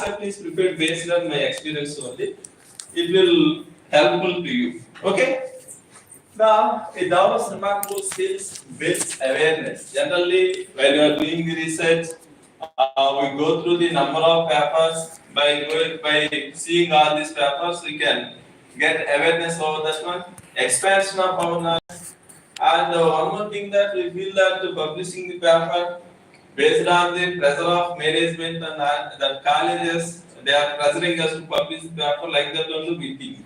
concept is prepared based on my experience only. It will helpful to you. Okay? Now, a develops remarkable skills builds awareness. Generally, when you are doing the research, we go through the number of papers. By seeing all these papers, we can get awareness over that one. Expansion of our knowledge. And one more thing that we feel that publishing the paper based on the pressure of management and that colleges, they are pressuring us to publish the paper like that only we think.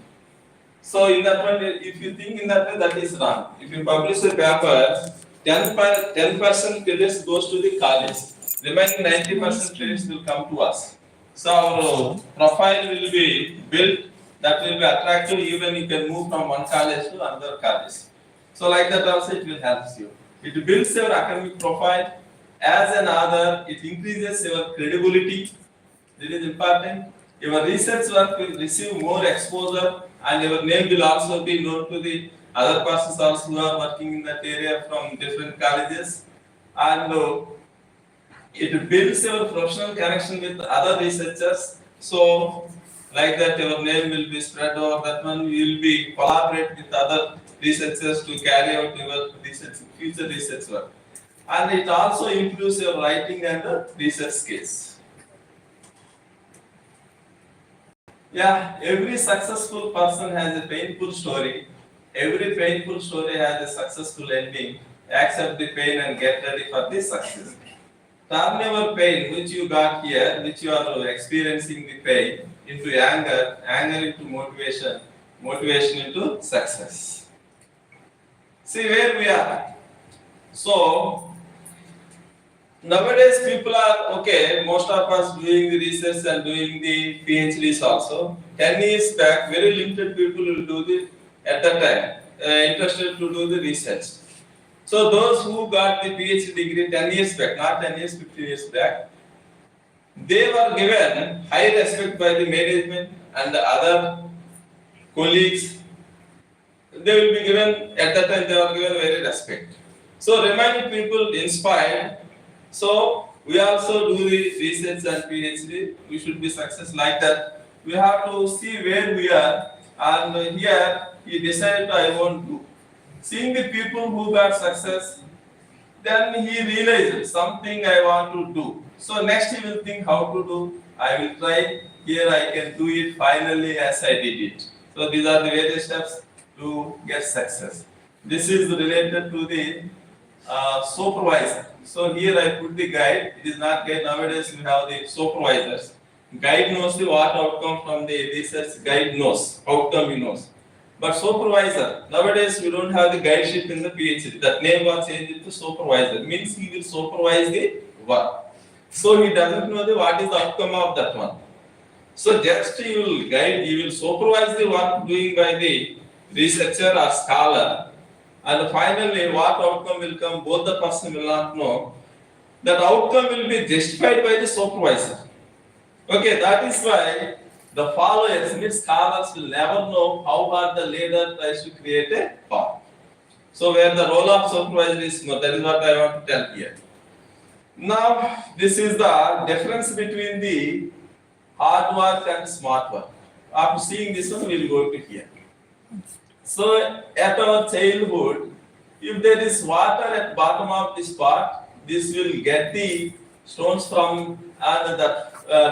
So in that one, if you think in that way, that is wrong. If you publish a paper, 10% credits goes to the college. Remaining 90% credits will come to us. So our profile will be built that will be attractive even you can move from one college to another college. So like that also it will help you. It builds your academic profile. As an author, it increases your credibility. That is important. Your research work will receive more exposure and your name will also be known to the other persons also who are working in that area from different colleges. And it builds your professional connection with other researchers. So like that your name will be spread over that one. You will be collaborate with other researchers to carry out your research, future research work. And it also improves your writing and research skills. Yeah, every successful person has a painful story. Every painful story has a successful ending. Accept the pain and get ready for the success. Turn your pain, which you got here, which you are experiencing the pain, into anger, anger into motivation, motivation into success. See where we are. So, nowadays people are, okay, most of us doing the research and doing the PhDs also. 10 years back, very limited people will do the, at that time, interested to do the research. So those who got the PhD degree 10 years back, not 10 years, 15 years back, they were given high respect by the management and the other colleagues. They will be given, at that time they were given very respect. So remaining people inspired. So we also do the research and PhD. We should be success like that. We have to see where we are, and here he decided I want to. Seeing the people who got success, then he realized something I want to do. So next he will think how to do. I will try. Here I can do it finally as I did it. So these are the various steps to get success. This is related to the supervisor. So here I put the guide. It is not guide. Nowadays we have the supervisors. Guide knows the what outcome from the research. Guide knows outcome he knows. But supervisor, nowadays we don't have the guideship in the PhD. That name was changed to supervisor. Means he will supervise the work. So he doesn't know the what is the outcome of that one. So just he will guide, he will supervise the work doing by the researcher or scholar. And finally what outcome will come, both the person will not know. That outcome will be justified by the supervisor. Okay, that is why the followers, means scholars, will never know how hard the leader tries to create a path. So where the role of supervisor is more, that is what I want to tell here. Now, this is the difference between the hard work and smart work. After seeing this one, we will go to here. So at our childhood, if there is water at bottom of this pot, this will get the stones from and the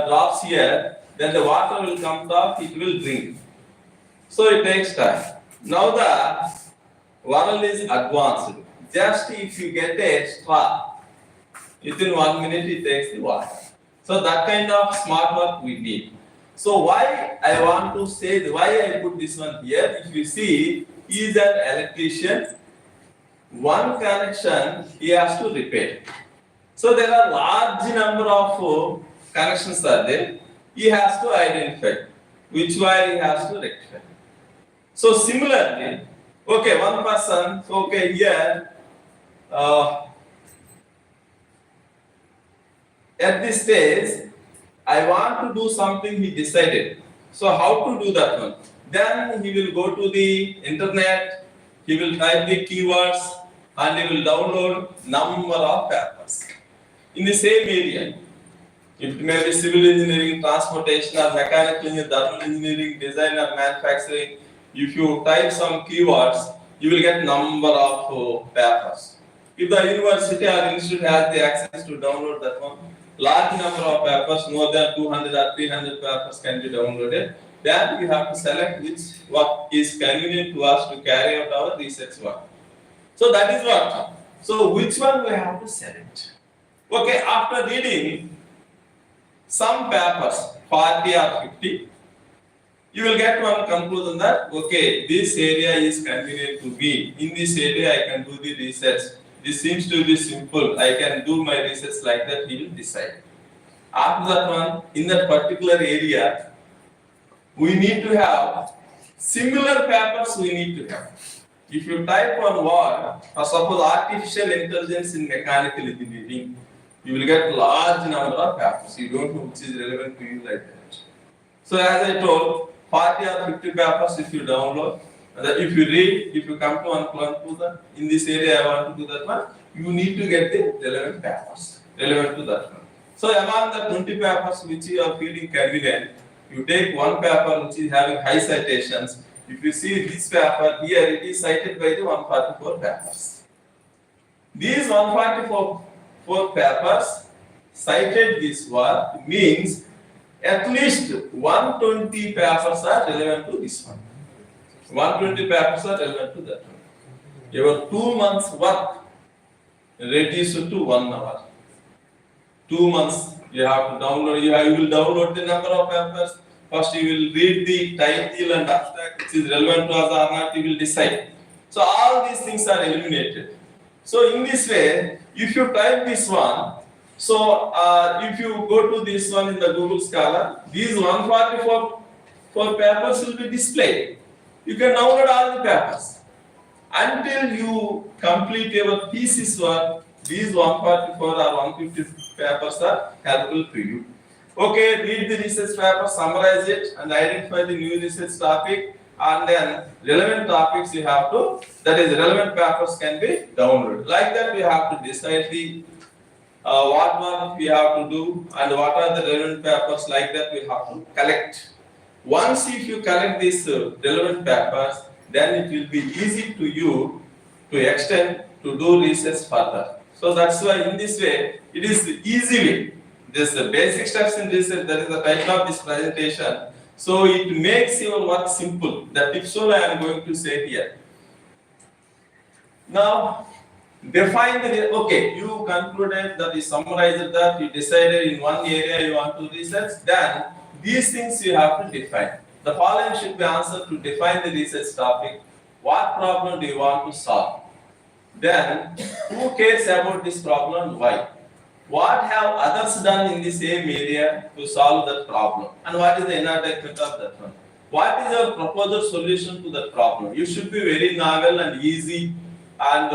drops here. Then the water will come top, it will drink. So it takes time. Now the world is advanced. Just if you get a straw, within 1 minute it takes the water. So that kind of smart work we need. So why I want to say, why I put this one here, if you see, he is an electrician. One connection he has to repair. So there are large number of connections are there. He has to identify which wire he has to rectify. So similarly, okay, one person, okay, here, at this stage, I want to do something, he decided. So how to do that one? Then he will go to the internet, he will type the keywords, and he will download number of papers in the same area. It may be civil engineering, transportation, or mechanical engineering, thermal engineering, design or manufacturing. If you type some keywords, you will get number of papers. If the university or institute has the access to download that one, large number of papers, more than 200 or 300 papers can be downloaded. Then we have to select which work is convenient to us to carry out our research work. So that is what. So which one we have to select? Okay, after reading some papers, 40 or 50, you will get one conclusion that, okay, this area is convenient to me. In this area, I can do the research. This seems to be simple. I can do my research like that, he will decide. After that one, in that particular area, we need to have similar papers we need to have. If you type on word, or suppose artificial intelligence in mechanical engineering, you will get large number of papers. You don't know which is relevant to you like that. So as I told, 40 or 50 papers if you download, if you read, if you come to one conclusion, in this area I want to do that one, you need to get the relevant papers, relevant to that one. So among the 20 papers which you are feeling convenient, you take one paper which is having high citations. If you see this paper here, it is cited by the 144 papers. These 144 papers cited this work means at least 120 papers are relevant to this one. 120 papers are relevant to that one. Your 2 months work reduced to 1 hour. 2 months you have to download, you will download the number of papers. First you will read the title and abstract which is relevant to us or not, you will decide. So all these things are eliminated. So in this way, if you type this one, so if you go to this one in the Google Scholar, these 144 papers will be displayed. You can download all the papers. Until you complete your thesis work, these 144 or 150 papers are helpful to you. Okay, read the research paper, summarize it, and identify the new research topic, and then relevant topics you have to, that is relevant papers can be downloaded. Like that we have to decide the what work we have to do and what are the relevant papers, like that we have to collect. Once if you collect these relevant papers, then it will be easy to you to extend to do research further. So that's why in this way, it is easily, this basic steps in research, that is the title of this presentation. So it makes your work simple. The tips all I am going to say here. Now, define the, okay, you concluded that, you summarized that, you decided in one area you want to research, then these things you have to define. The following should be answered to define the research topic. What problem do you want to solve? Then, who cares about this problem and why? What have others done in the same area to solve that problem? And what is the enactment of that one? What is your proposed solution to that problem? You should be very novel and easy and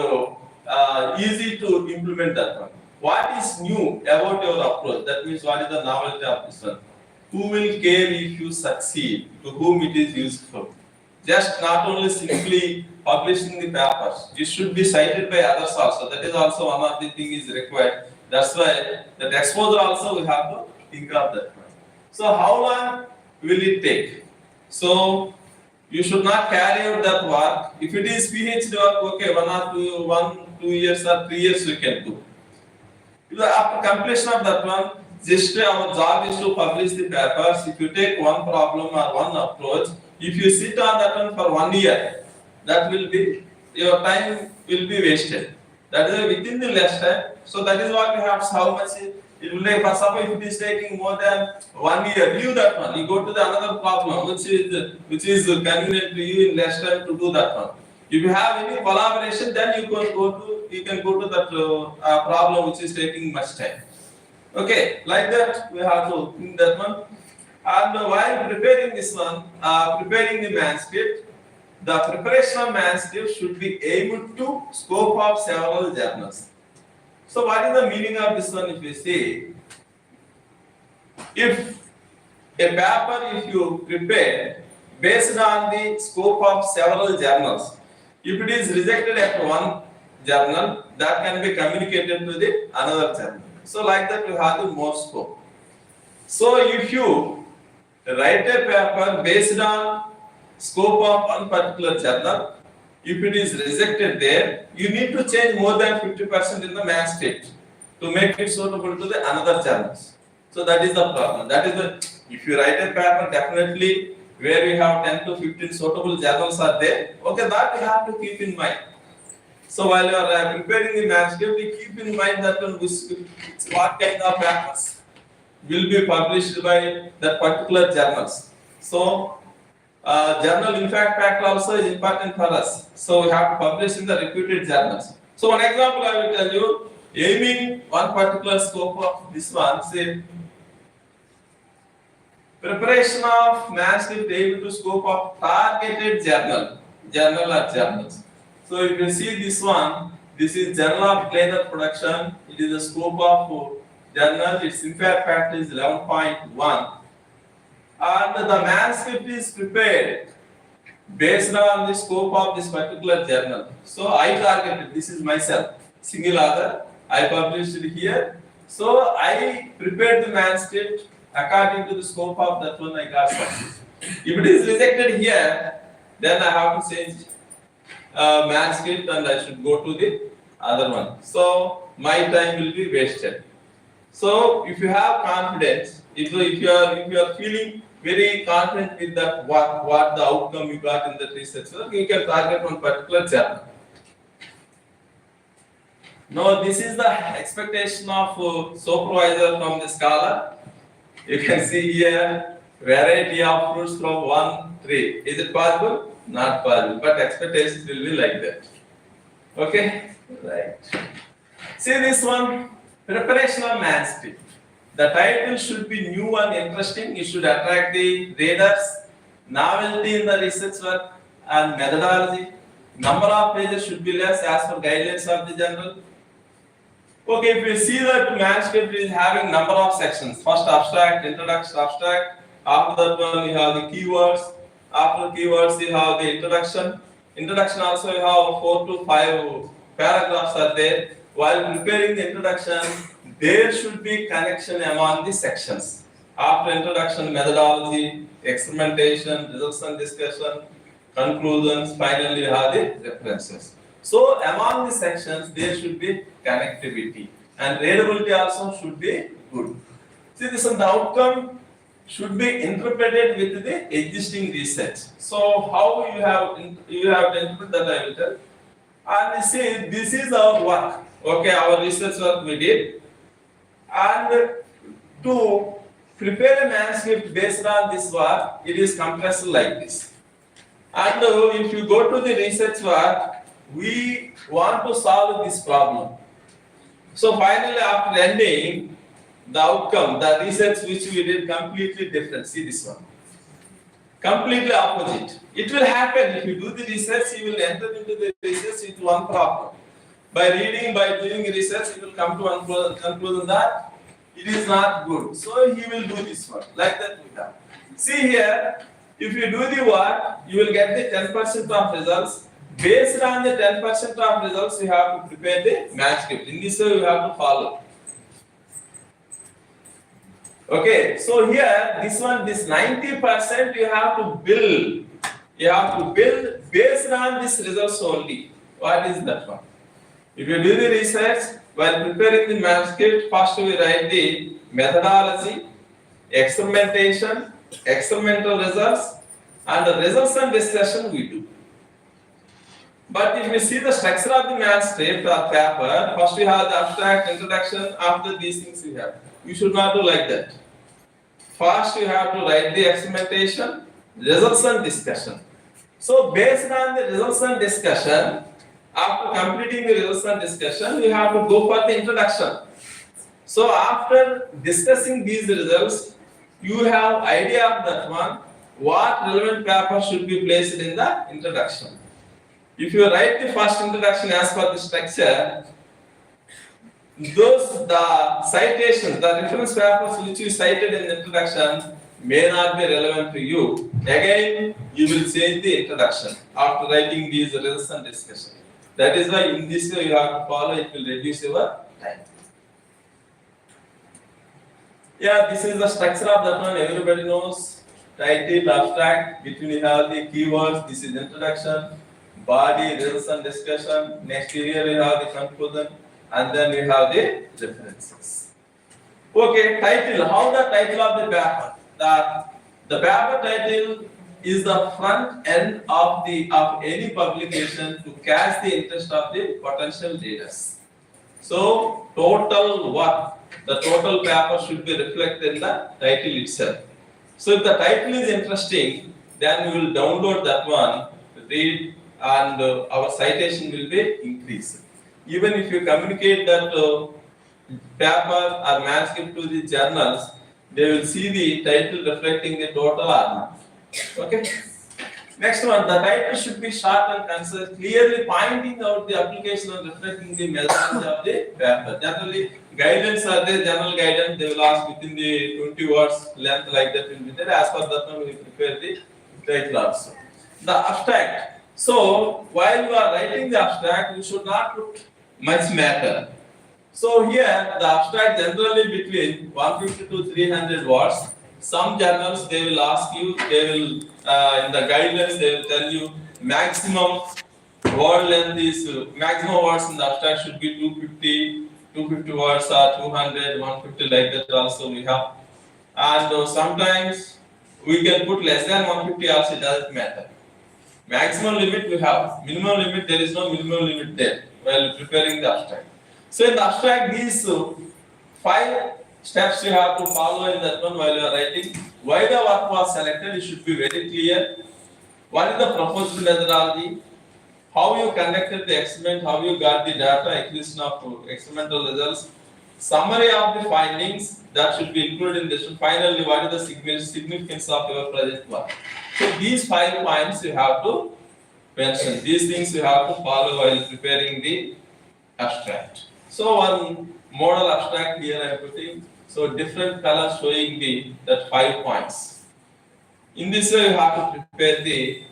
easy to implement that one. What is new about your approach? That means what is the novelty of this one? Who will care if you succeed? To whom it is useful? Just not only simply publishing the papers, it should be cited by others also. That is also one of the things is required. That's why that exposure also we have to think of that one. So how long will it take? So you should not carry out that work. If it is PhD work, okay, 1 2 years or 3 years you can do. After completion of that one, just our job is to publish the papers. If you take one problem or one approach, if you sit on that one for 1 year, that will be, your time will be wasted. That is within the less time. So that is what we have, how much it will take. For example, if it is taking more than 1 year, leave that one. You go to the another problem which is convenient to you in less time to do that one. If you have any collaboration, then you can go to that problem which is taking much time. Okay, like that we have to think that one. And while preparing this one, preparing the manuscript, the preparation of manuscript should be aimed to scope of several journals. So what is the meaning of this one? If you see, if a paper, if you prepare based on the scope of several journals, if it is rejected at one journal, that can be communicated to the another journal. So like that we have the more scope. So if you write a paper based on scope of one particular journal, if it is rejected there, you need to change more than 50% in the manuscript to make it suitable to the another journals. So that is the problem. That is the, if you write a paper, definitely where we have 10 to 15 suitable journals are there, okay, that you have to keep in mind. So while you are preparing the manuscript, you keep in mind that what kind of papers will be published by that particular journals. So journal impact factor also is important for us. So we have to publish in the reputed journals. So one example I will tell you, aiming one particular scope of this one, say preparation of manuscript able to scope of targeted journal or journals. So if you see this one, this is Journal of Leather Production. It is the scope of journal. Its impact factor is 11.1. And the manuscript is prepared based on the scope of this particular journal. So I targeted, this is myself, single author. I published it here. So I prepared the manuscript according to the scope of that one I got success. If it is rejected here, then I have to change manuscript and I should go to the other one. So my time will be wasted. So if you have confidence, if you are feeling very confident with that what the outcome you got in the research work, you can target one particular journal. Now this is the expectation of supervisor from the scholar. You can see here variety of fruits from one tree. Is it possible? Not possible, but expectations will be like that. Okay, right. See this one, preparation of manuscript. The title should be new and interesting. It should attract the readers. Novelty in the research work and methodology. Number of pages should be less as per guidelines of the journal. Okay, if you see that manuscript is having number of sections. First abstract, introduction, abstract. After that one you have the keywords. After keywords you have the introduction. Introduction also you have 4 to 5 paragraphs are there. While preparing the introduction, there should be connection among the sections. After introduction, methodology, experimentation, results and discussion, conclusions, finally you have the references. So among the sections, there should be connectivity and readability also should be good. See, this is the outcome should be interpreted with the existing research. So how you have to interpret that I will tell. And see, this is our work. Okay, our research work we did. And to prepare a manuscript based on this work, it is compressed like this. And if you go to the research work, we want to solve this problem. So finally, after ending, the outcome, the research which we did completely different. See this one. Completely opposite. It will happen if you do the research, you will enter into the research with one problem. By reading, by doing research, you will come to one conclusion that it is not good. So he will do this one. Like that we have. See here, if you do the work, you will get the 10% of results. Based on the 10% of results, you have to prepare the manuscript. In this way, you have to follow. Okay, so here, this 90% you have to build. You have to build based on this results only. What is that one? If you do the research, while preparing the manuscript, first we write the methodology, experimentation, experimental results, and the results and discussion we do. But if you see the structure of the manuscript or paper, first we have the abstract, introduction, after these things we have. You should not do like that. First you have to write the experimentation, results and discussion. So based on the results and discussion, after completing the results and discussion, you have to go for the introduction. So after discussing these results, you have idea of that one, what relevant paper should be placed in the introduction. If you write the first introduction as per the structure, the citations, the reference papers which you cited in the introduction may not be relevant to you. Again, you will change the introduction after writing these results and discussion. That is why in this way you have to follow, it will reduce your time. Yeah, this is the structure of that one. Everybody knows. Title, abstract. Between you have the keywords. This is introduction, body, results and discussion. Next here you have the conclusion, and then you have the references. Okay, title. How the title of the paper? The paper title is the front end of any publication to catch the interest of the potential readers. So total what? The total paper should be reflected in the title itself. So if the title is interesting, then we will download that one, read, and our citation will be increased. Even if you communicate that paper or manuscript to the journals, they will see the title reflecting the total or not. Okay. Next one, the title should be short and concise, clearly pointing out the application and reflecting the methodology of the paper. Generally, guidance are there, general guidance, they will ask within the 20 words length like that will be there. As per that one, we prepare the title also. The abstract. So, while you are writing the abstract, you should not put much matter. So here, the abstract generally between 150 to 300 words. Some journals they will ask you, they will in the guidelines they will tell you maximum word length is maximum words in the abstract should be 250 words or 200, 150 like that also we have. And sometimes we can put less than 150 also, it doesn't matter. Maximum limit we have, minimum limit there is no minimum limit there while preparing the abstract. So in the abstract these 5 steps you have to follow in that one while you are writing. Why the work was selected, it should be very clear. What is the proposed methodology? How you conducted the experiment, how you got the data, acquisition of experimental results. Summary of the findings that should be included in this. Finally, what is the significance of your project work? So these 5 points you have to mention. These things you have to follow while preparing the abstract. So one model abstract here I am putting. So different colors showing that 5 points. In this way you have to prepare the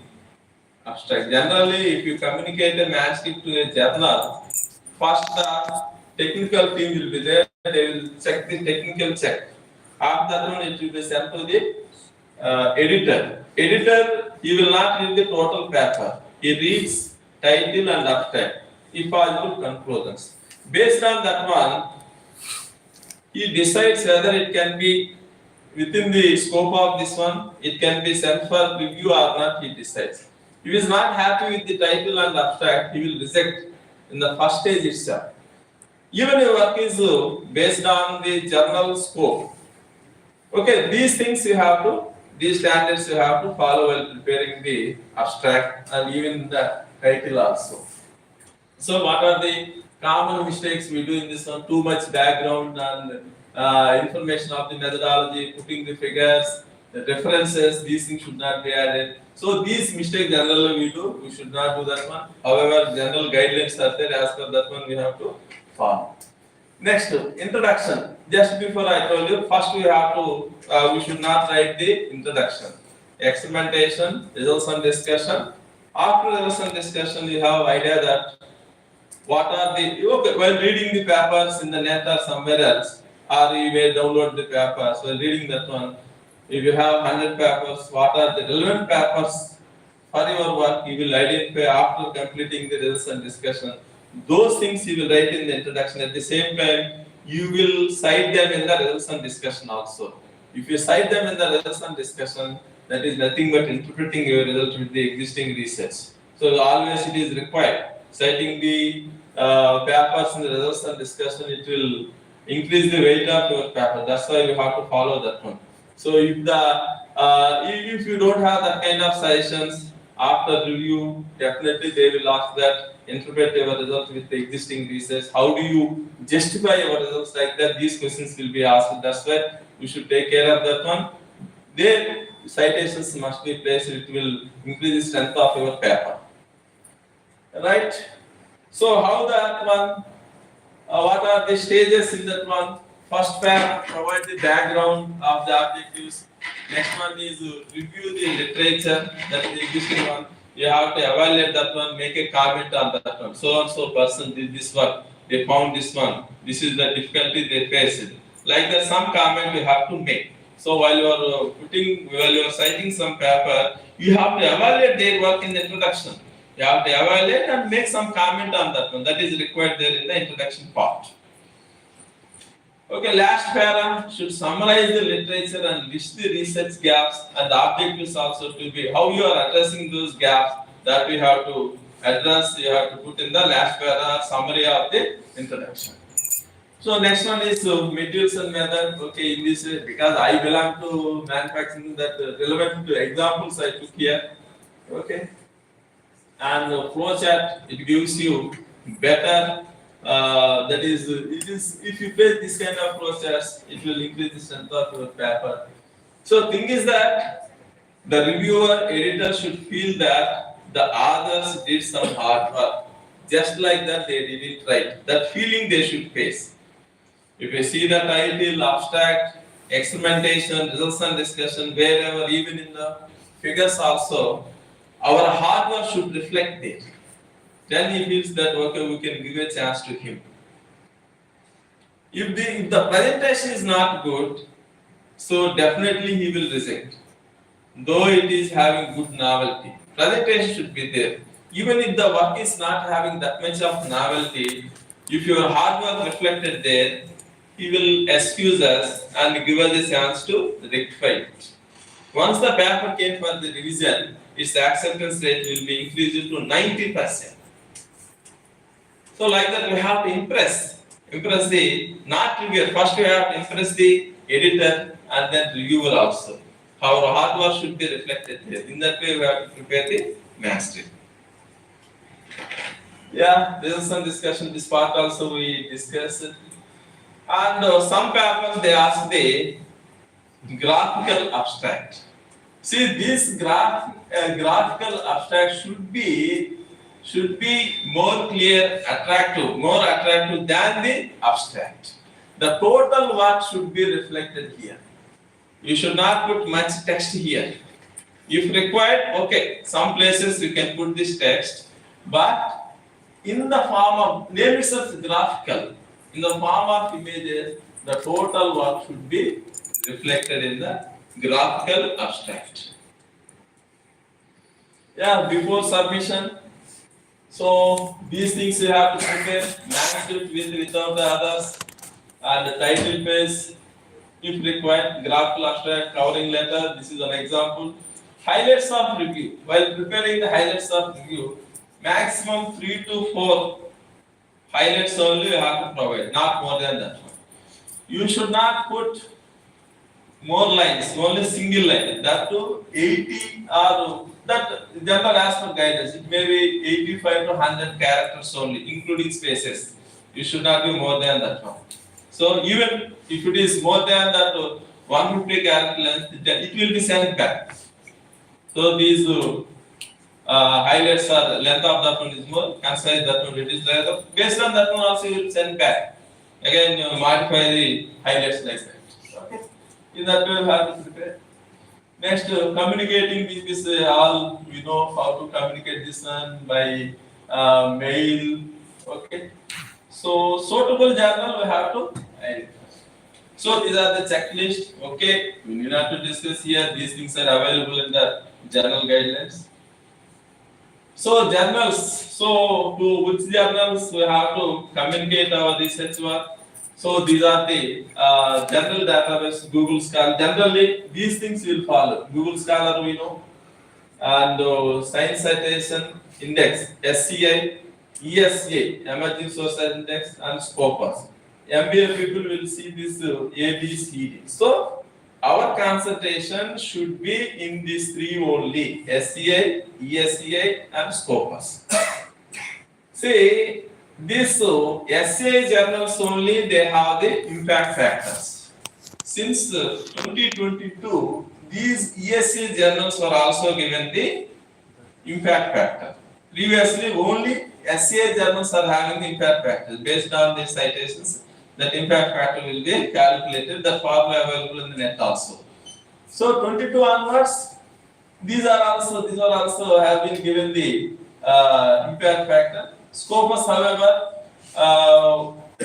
abstract. Generally, if you communicate a manuscript to a journal, first the technical team will be there. They will check the technical check. After that one, it will be sent to the editor. Editor, he will not read the total paper. He reads title and abstract. If possible, conclusions. Based on that one, he decides whether it can be within the scope of this one, it can be sent for review or not, he decides. If he is not happy with the title and abstract, he will reject in the first stage itself. Even your work is based on the journal scope. Okay, these things you have to, these standards you have to follow while preparing the abstract and even the title also. So what are the common mistakes we do in this one? Too much background and information of the methodology, putting the figures, the references, these things should not be added. So these mistakes generally we do, we should not do that one. However, general guidelines are there, as per that one we have to follow. Next, introduction. Just before I told you, first we have to, we should not write the introduction. Experimentation, results and discussion. After results and discussion, you have idea that what are the, while reading the papers in the net or somewhere else, or you may download the papers, while reading that one, if you have 100 papers, what are the relevant papers for your work, you will identify after completing the results and discussion. Those things you will write in the introduction. At the same time, you will cite them in the results and discussion also. If you cite them in the results and discussion, that is nothing but interpreting your results with the existing research. So always it is required. Citing the papers in the results and discussion, it will increase the weight of your paper. That's why you have to follow that one. So if you don't have that kind of suggestions after review, definitely they will ask that interpret your results with the existing research. How do you justify your results like that? These questions will be asked. That's why we should take care of that one. Their citations must be placed. It will increase the strength of your paper. Right? So how that one? What are the stages in that one? First pair, provide the background of the objectives. Next one is review the literature, that is the existing one. You have to evaluate that one, make a comment on that one. So and so person did this work, they found this one. This is the difficulty they faced. Like that, some comment you have to make. So while you are citing some paper, you have to evaluate their work in the introduction. You have to evaluate and make some comment on that one. That is required there in the introduction part. Okay, last para should summarize the literature and list the research gaps, and the objectives also to be how you are addressing those gaps that we have to address. You have to put in the last para summary of the introduction. So next one is materials and method. Okay, in this because I belong to manufacturing, that relevant to examples I took here. Okay, and the flow chart, it gives you better. That is, it is if you place this kind of flow charts, it will increase the strength of your paper. So thing is that the reviewer, editor should feel that the authors did some hard work. Just like that, they did it right. That feeling they should face. If you see the title, abstract, experimentation, results and discussion, wherever, even in the figures also, our hard work should reflect it. Then he feels that, okay, we can give a chance to him. If the presentation is not good, so definitely he will reject. Though it is having good novelty, presentation should be there. Even if the work is not having that much of novelty, if your hard work reflected there, he will excuse us and give us a chance to rectify it. Once the paper came for the revision, its acceptance rate will be increased to 90%. So like that, we have to impress the, not reviewer. First we have to impress the editor and then reviewer also. Our hard work should be reflected there. In that way, we have to prepare the mastery. Yeah, this is some discussion. This part also we discussed. And some papers they ask the graphical abstract. See, this graphical abstract should be more clear, more attractive than the abstract. The total work should be reflected here. You should not put much text here. If required, okay, some places you can put this text, but in the form of, name itself graphical, in the form of images, the total work should be reflected in the graphical abstract. Yeah, before submission, so these things you have to prepare, manuscript with without the others, and the title page, if required, graphical abstract, covering letter. This is an example. Highlights of review. While preparing the highlights of review, maximum 3 to 4 highlights only you have to provide, not more than that one. You should not put more lines, only single line. That to 80 or that general as per guidance. It may be 85 to 100 characters only, including spaces. You should not be more than that one. So even if it is more than that 150 character length, it will be sent back. So these highlights are length of that one is more, concise that one it is less. Based on that one also you will send back. Again modify the highlights like that. Okay. In that way you have to prepare. Next, communicating with this, all we know how to communicate this one by mail. Okay. So suitable journal we have to identify. So these are the checklist. Okay, we need not to discuss here. These things are available in the journal guidelines. So journals. So to which journals we have to communicate our research work. So these are the general database, Google Scholar. Generally, these things will follow. Google Scholar we know, and Science Citation Index, SCI, ESA, Emerging Sources Index, and Scopus. MBA people will see this A, B, C, D. So our concentration should be in these three only: SCI, ESCI, and Scopus. See, this SCI journals only they have the impact factors. Since 2022, these ESCI journals were also given the impact factor. Previously, only SCI journals are having the impact factors. Based on the citations, that impact factor will be calculated. The formula available in the net also. So 22 onwards, these are also have been given the impact factor. Scopus, however,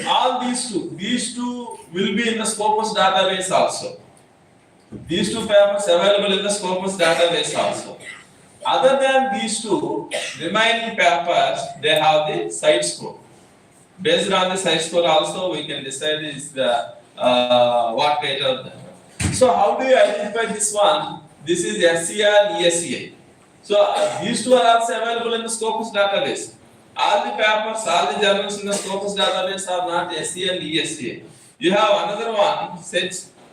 All these two will be in the Scopus database also. These two papers available in the Scopus database also. Other than these two remaining papers, they have the site score. Based on the site score also, we can decide is the what rate of that. So how do you identify this one? This is SCA and ESCA. So these two are also available in the Scopus database. All the papers, all the journals in the Scopus database are not SCA and ESCA. You have another one,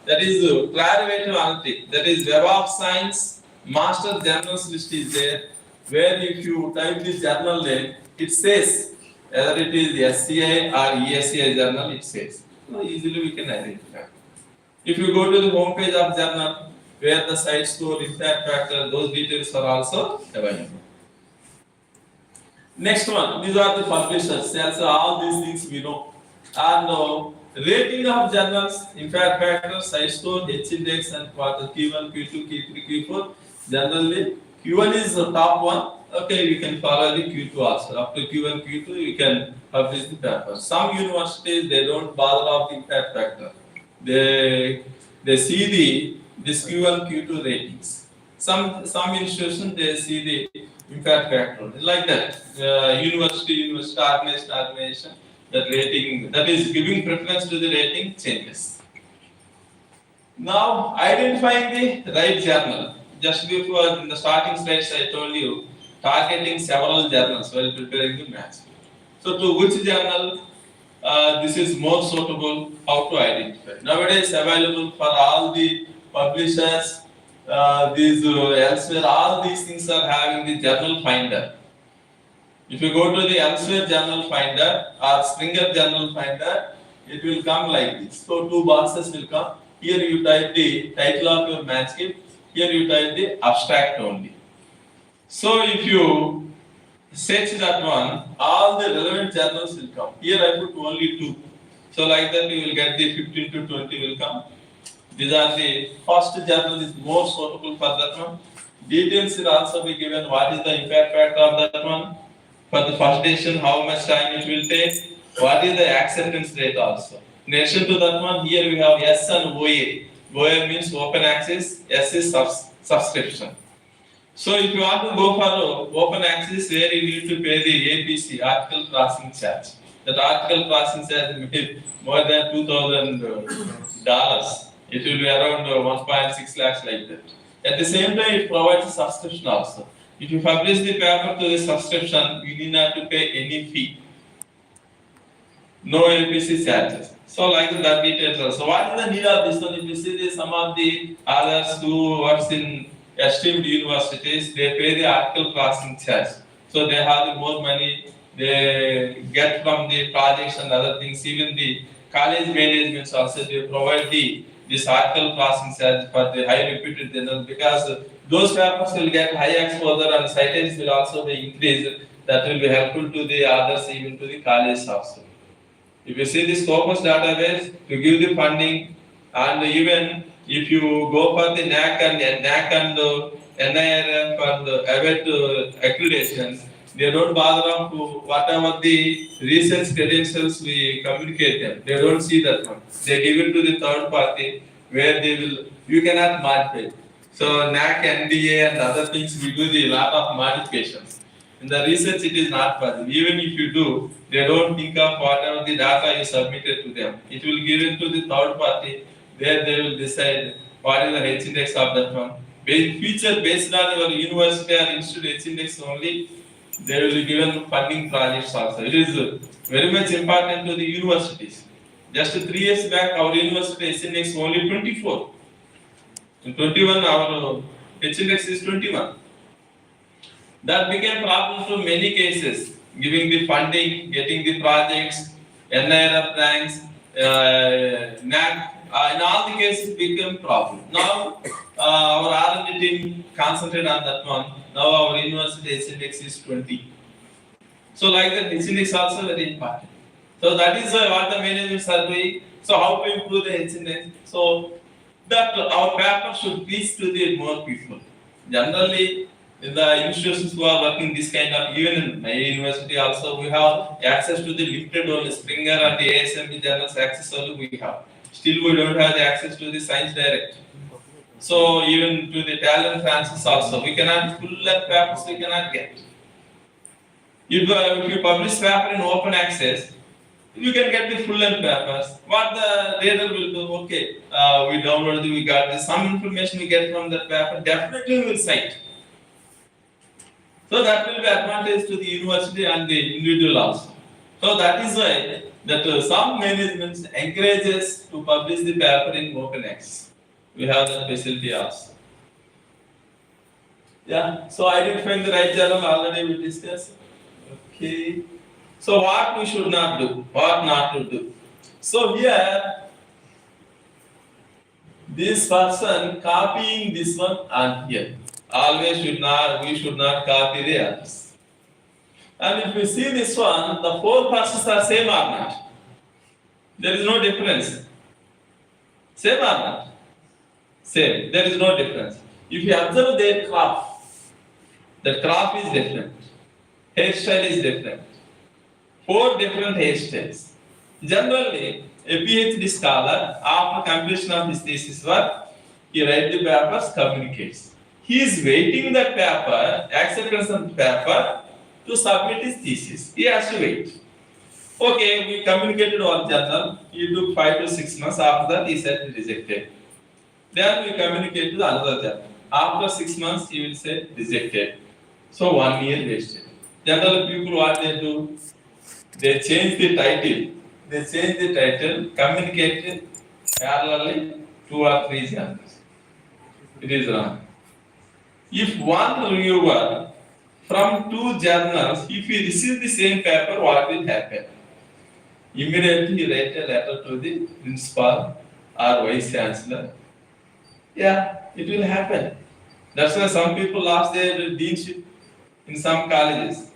that is Clarivate Analytic, that is Web of Science Master Journals list is there, where if you type this journal name, it says whether it is SCA or ESCA journal, it says. So easily we can identify. If you go to the home page of journal, where the site score, impact factor, those details are also available. Next one, these are the publishers, sales, all these things we know. And rating of journals, impact factor, site score, H index, and for the Q1, Q2, Q3, Q4. Generally, Q1 is the top one. Okay, we can follow the Q2 also. Up to Q1, Q2, we can publish the paper. Some universities, they don't bother of the impact factor. They see this Q1, Q2 ratings. Some institutions, they see the impact factor. Like that, university, organization, that rating, that is giving preference to the rating changes. Now, identifying the right journal. Just before in the starting slides, I told you targeting several journals while preparing the match. So, to which journal this is more suitable? How to identify? Nowadays, available for all the publishers. These elsewhere, all these things are having the journal finder. If you go to the elsewhere journal finder or Springer journal finder, it will come like this. So two boxes will come. Here you type the title of your manuscript. Here you type the abstract only. So if you search that one, all the relevant journals will come. Here I put only 2. So like that you will get the 15 to 20 will come. These are the first journal is more suitable for that one. Details will also be given. What is the impact factor of that one? For the first edition, how much time it will take? What is the acceptance rate also? In addition to that one, here we have S and OA. OA means open access, S is subscription. So if you want to go for open access, where you need to pay the APC, article crossing charge. That article crossing charge will be more than $2,000. It will be around 1.6 lakhs like that. At the same time, it provides a subscription also. If you publish the paper to the subscription, you need not to pay any fee. No APC charges. So like that details also. What is the need of this one? If you see some of the others who works in esteemed universities, they pay the article crossing charge. So they have the more money they get from the projects and other things. Even the college managements also, they provide this article crossing charge for the high reputed journals, because those papers will get high exposure and citations will also be increased. That will be helpful to the others, even to the college also. If you see the Scopus database to give the funding, and even if you go for the NAC and NIRF and AVET accreditations, they don't bother up to whatever the research credentials we communicate them. They don't see that one. They give it to the third party where you cannot modify. So NAC, NDA and other things, we do the lot of modifications. In the research, it is not possible. Even if you do, they don't think of whatever the data you submitted to them. It will give it to the third party, where they will decide what is the H index of that one. Feature based on your university or institute H index only, they will be given funding projects also. It is very much important to the universities. Just 3 years back, our university H index only 24. In 21, our H index is 21. That became problem to many cases, giving the funding, getting the projects, NIRF ranks, NAC, in all the cases became problem. Now, our R&D team concentrated on that one. Now our university H index is 20. So like that, H index also very important. So that is what the managers are doing. So how to improve the H index? So that our paper should reach to the more people. Generally, In the institutions who are working this kind of, even in my university also, we have access to the limited only Springer and the ASMB journals access only we have. Still, we don't have the access to the Science Direct. So even to the Italian Francis also, we cannot full length papers we cannot get. If you publish paper in open access, you can get the full length papers. What the reader will do? Okay, we downloaded, we got this, some information we get from that paper. Definitely, we will cite. So that will be advantage to the university and the individual also. So that is why that some managements encourages to publish the paper in open access. We have that facility also. Yeah. So identifying the right journal already we discussed. Okay. So what we should not do, what not to do. So here, this person copying this one and here. Always we should not copy the others. And if you see this one, the four persons are same or not? There is no difference. Same or not? Same. There is no difference. If you observe their crop, the crop is different. Hairstyle is different. Four different hairstyles. Generally, a PhD scholar, after completion of his thesis work, he writes the papers, communicates. He is waiting the paper, acceptance of the paper, to submit his thesis. He has to wait. Okay, we communicated one journal. He took 5 to 6 months. After that, he said rejected. Then we communicate to the another journal. After 6 months, he will say rejected. So 1 year wasted. General people, what they do? They change the title. They change the title, communicate it parallelly 2 or 3 journals. It is wrong. If one reviewer from 2 journals, if he receives the same paper, what will happen? Immediately he write a letter to the principal or vice chancellor. Yeah, it will happen. That's why some people lost their deanship in some colleges.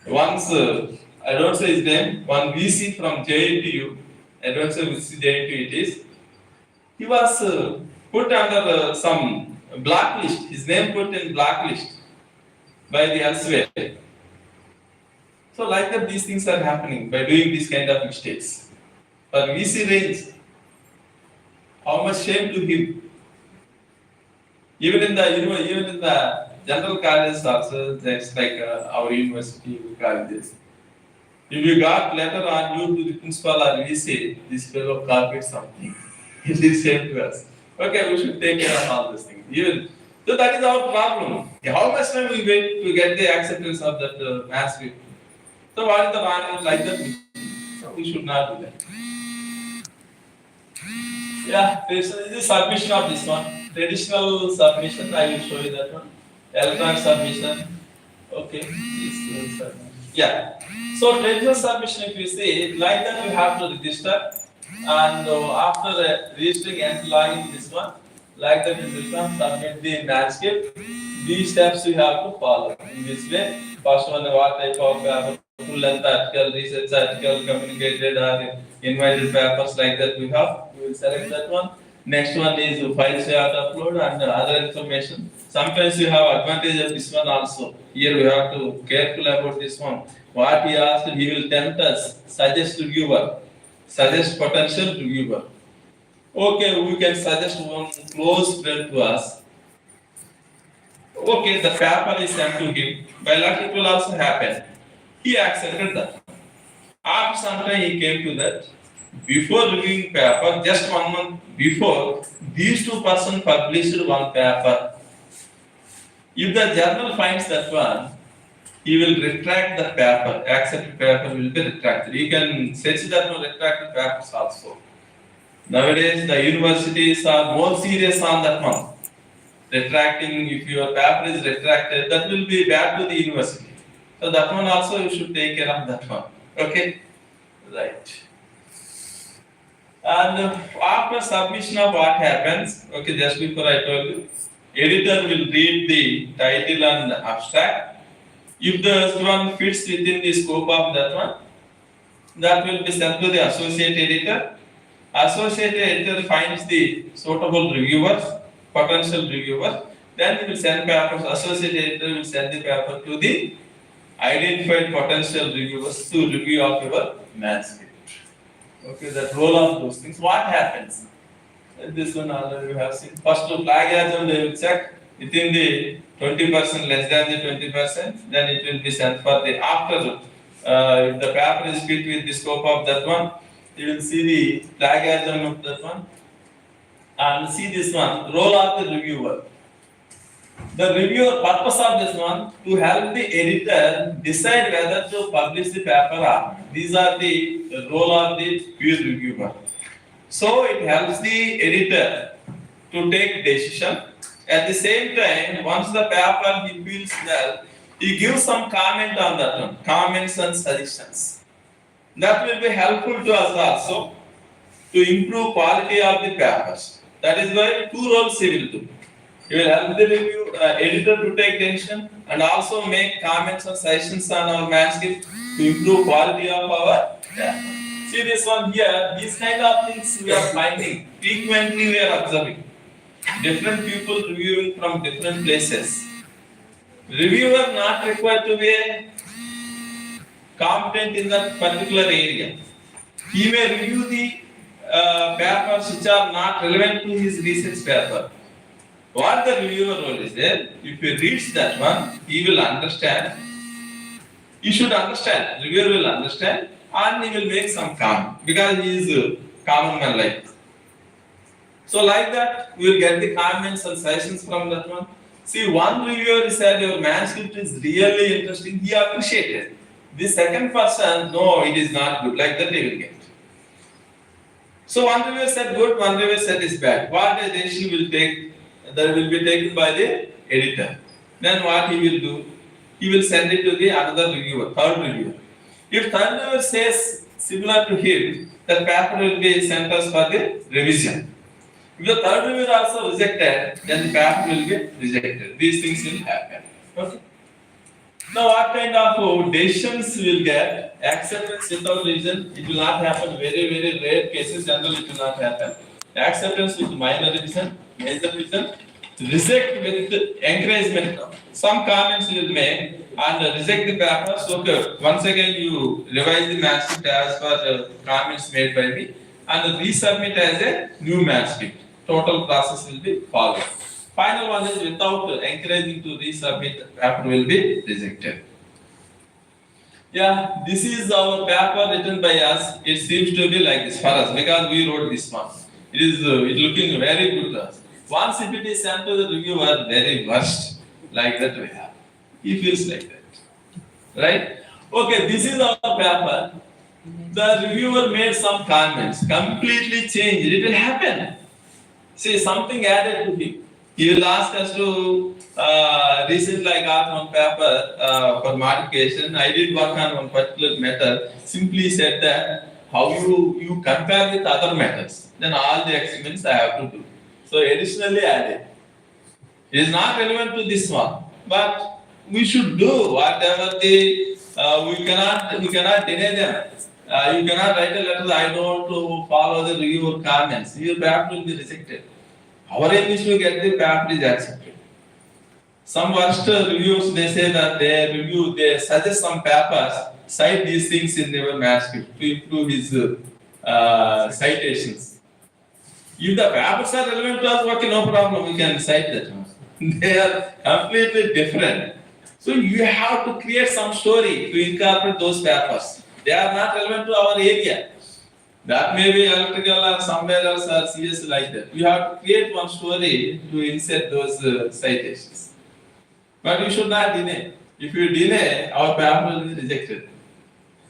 Once, I don't say his name, one VC from JNTU, I don't say which JNTU it is, he was put under some blacklist, his name put in blacklist by the elsewhere. So like that these things are happening by doing this kind of mistakes. But VC range, how much shame to him. Even in the general colleges also, that's like our university colleges. If you got letter on you to the principal or VC, this fellow copied something. It is shame to us. Okay, we should take care of all these things. So that is our problem. How much time we wait to get the acceptance of that manuscript? So what is the one like that? So we should not do that. Yeah, this is the submission of this one. Traditional submission, I will show you that one. Electronic submission. Okay, this submission. Yeah. So traditional submission, if you see, like that you have to register, and after registering and logging this one, like that you will come submit the manuscript. These steps you have to follow. In this way, first one, what type of full length article, research article, communicated or invited papers like that we have. We will select that one. Next one is files you have to upload and other information. Sometimes you have advantage of this one also. Here we have to careful about this one. What he asked, he will tempt us, suggest reviewer, suggest potential reviewer. Okay, we can suggest one close friend to us. Okay, the paper is sent to him. By luck, it will also happen. He accepted that. After some time, he came to that. Before reviewing paper, just 1 month before, these 2 persons published one paper. If the journal finds that one, he will retract the paper. Accepted paper will be retracted. You can search that one retracted papers also. Nowadays, the universities are more serious on that one. Retracting, if your paper is retracted, that will be bad to the university. So that one also you should take care of that one. Okay? Right. And after submission of what happens, okay, just before I told you, editor will read the title and abstract. If the one fits within the scope of that one, that will be sent to the associate editor. Associate editor finds the suitable reviewers, potential reviewers. Then you will send papers, associate editor will send the paper to the identified potential reviewers to review of your manuscript. Okay, that roll of those things. What happens? This one already we have seen. First to plagiarism they will check within the 20%, less than the 20%, then it will be sent for the after. If the paper is fit with the scope of that one, you will see the plagiarism of that one. And see this one, role of the reviewer. The reviewer purpose of this one to help the editor decide whether to publish the paper or not. These are the role of the peer reviewer. So it helps the editor to take decision. At the same time, once the paper he feels well, he gives some comment on that one, comments and suggestions. That will be helpful to us also to improve quality of the papers. That is why two roles he will do. He will help the review editor to take decision and also make comments and suggestions on our manuscript to improve quality of our paper. See this one here, these kind of things we are finding, frequently we are observing. Different people reviewing from different places. Reviewer not required to be competent in that particular area. He may review the papers which are not relevant to his research paper. What the reviewer role is there, if he reads that one, he will understand. He should understand, reviewer will understand and he will make some comment because he is a common man like. So like that, we will get the comments and suggestions from that one. See, one reviewer said your manuscript is really interesting, he appreciated. The second person, no, it is not good, like that he will get. So one reviewer said good, one reviewer said is bad. What the decision will take, that will be taken by the editor. Then what he will do? He will send it to the another reviewer, third reviewer. If third reviewer says similar to him, the paper will be sent us for the revision. If the third reviewer also rejected, then the paper will be rejected. These things will happen. Okay. Now what kind of decisions will get? Acceptance without revision, it will not happen. Very, very rare cases, generally it will not happen. Acceptance with minor revision, major revision, reject with encouragement. Some comments you will make and reject the papers. Okay, once again you revise the manuscript as per the comments made by me and resubmit as a new manuscript. Total process will be followed. Final one is without encouraging to resubmit, the paper will be rejected. Yeah, this is our paper written by us. It seems to be like this for us because we wrote this one. It is looking very good to us. Once if it is sent to the reviewer, very worst, like that we have. He feels like that. Right? Okay, this is our paper. The reviewer made some comments, completely changed. It will happen. See, something added to him. He will ask us to, recently I got one paper for modification. I did work on one particular method. Simply said that how you compare with other methods. Then all the experiments I have to do. So additionally added. It is not relevant to this one, but we should do whatever the we cannot deny them. You cannot write a letter. I don't want to follow the reviewer comments. Your paper will be rejected. Our aim is to get the paper is accepted. Some worst reviewers they say that they suggest some papers, cite these things in their manuscript to improve his citations. If the papers are relevant to us, okay, no problem, we can cite that one. They are completely different. So you have to create some story to incorporate those papers. They are not relevant to our area. That may be electrical or somewhere else or CS like that. You have to create one story to insert those citations. But you should not deny. If you deny, our paper will be rejected.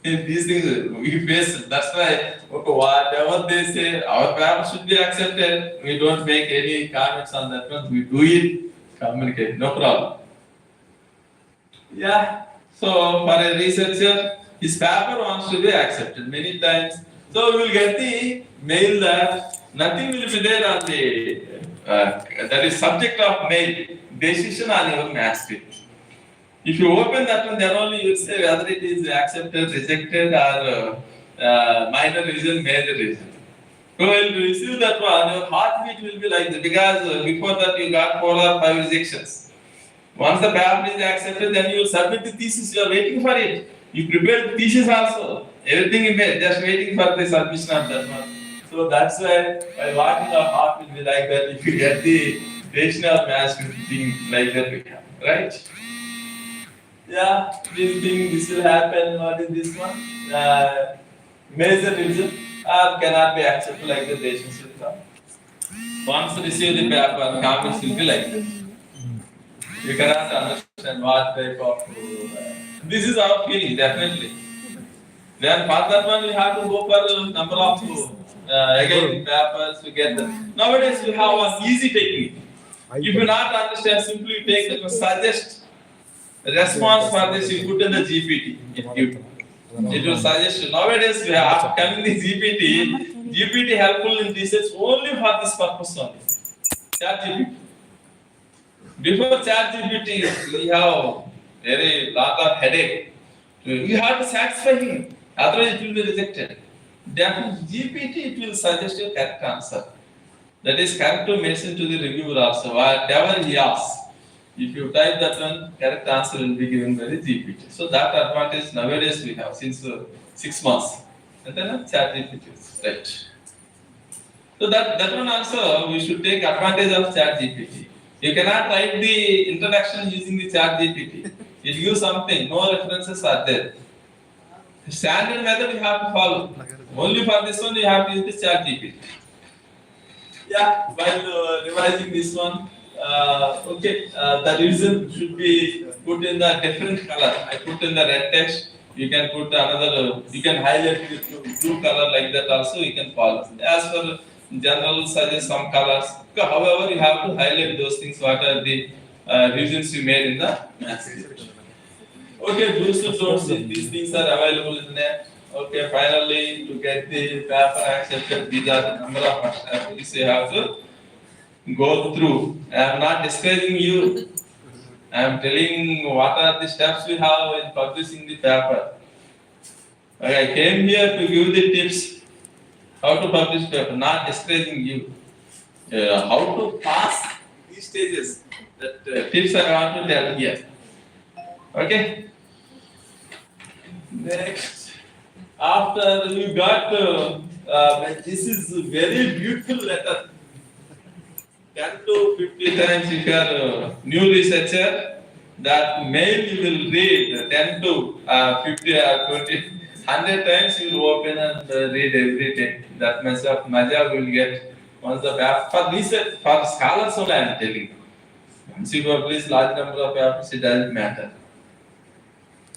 These things we face. That's why whatever they say, our paper should be accepted. We don't make any comments on that one. We do it, communicate, no problem. Yeah. So for a researcher, his paper wants to be accepted many times. So we will get the mail that nothing will be there on the that is subject of mail decision on your manuscript. If you open that one, then only you will say whether it is accepted, rejected, or minor revision, major revision. When you receive that one, your heartbeat will be like that because before that you got 4 or 5 rejections. Once the paper is accepted, then you will submit the thesis. You are waiting for it. You prepare the thesis also. Everything in there, just waiting for the submission of that one. So that's why what in our heart will be like that. If you get the rational mass thing like that, we have, right? Yeah, this will happen. What is this one? Major revision cannot be accepted like the patients will come. Once receive the paper, comments will be like that. You cannot understand what type of. This is our feeling, definitely. Then for that one, we have to go for number of again papers to get them. Nowadays, we have one easy technique. If you not understand, simply take the suggest response for this. You put in the GPT. It will suggest you. Nowadays, we have coming the GPT. GPT helpful in research only for this purpose only. ChatGPT. Before ChatGPT, we have very lot of headache. You have to satisfy him, otherwise it will be rejected. Then GPT it will suggest you correct answer. That is correct to mention to the reviewer also. Whatever he asks, if you type that one, correct answer will be given by the GPT. So that advantage nowadays we have since 6 months. And then ChatGPT is right. So that one also we should take advantage of ChatGPT. You cannot write the introduction using the ChatGPT. It gives something, no references are there. The standard method you have to follow. Only for this one you have to use the ChatGPT. Yeah, while revising this one, the revision should be put in the different color. I put in the red text. You can put another. You can highlight with blue color like that. Also, you can follow. As for general suggest some colors. However, you have to highlight those things. What are the reasons you made in the message? Okay, do's and don'ts. These things are available in there. Okay, finally, to get the paper accepted, these are the number of steps you have to go through. I am not discouraging you. I am telling what are the steps we have in publishing the paper. Okay, I came here to give the tips. How to publish paper, not discouraging you. How to pass these stages. That tips I want to tell here. Okay. Next, after you got this is a very beautiful letter. 10 to 50 times if you are a new researcher, that mail you will read 10 to 50 or 20. 100 times you will open and read every day. That much of maja will get once the paper. For research, for scholars only I am telling. Once you publish large number of papers, it doesn't matter.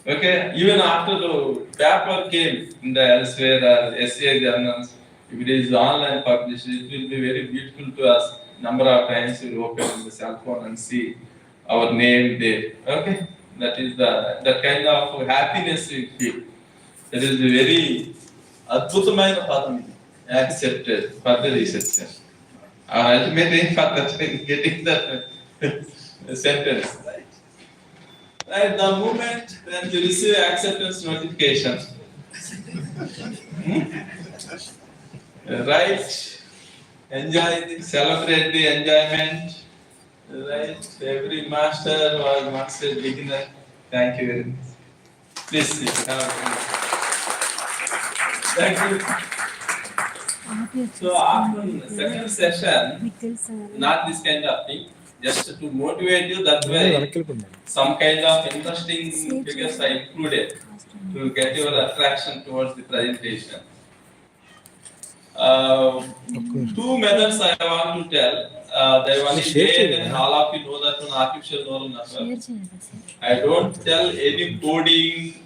Okay, even after the paper came in the elsewhere or SCI journals, if it is online published, it will be very beautiful to us. Number of times you will open the cell phone and see our name there. Okay, that is that kind of happiness we feel. That is very adbhutamaina padam accepted for the researcher. Our ultimate aim for that getting that sentence, right? Right, the moment when you receive acceptance notification, right? Enjoy, celebrate the enjoyment, right? Every master was once a beginner. Thank you very much. Please sit. Thank you. So after the second session, not this kind of thing, just to motivate you, that way some kind of interesting figures are included to get your attraction towards the presentation. 2 methods I want to tell. There one is and all of you know that one artificial neural network. I don't tell any coding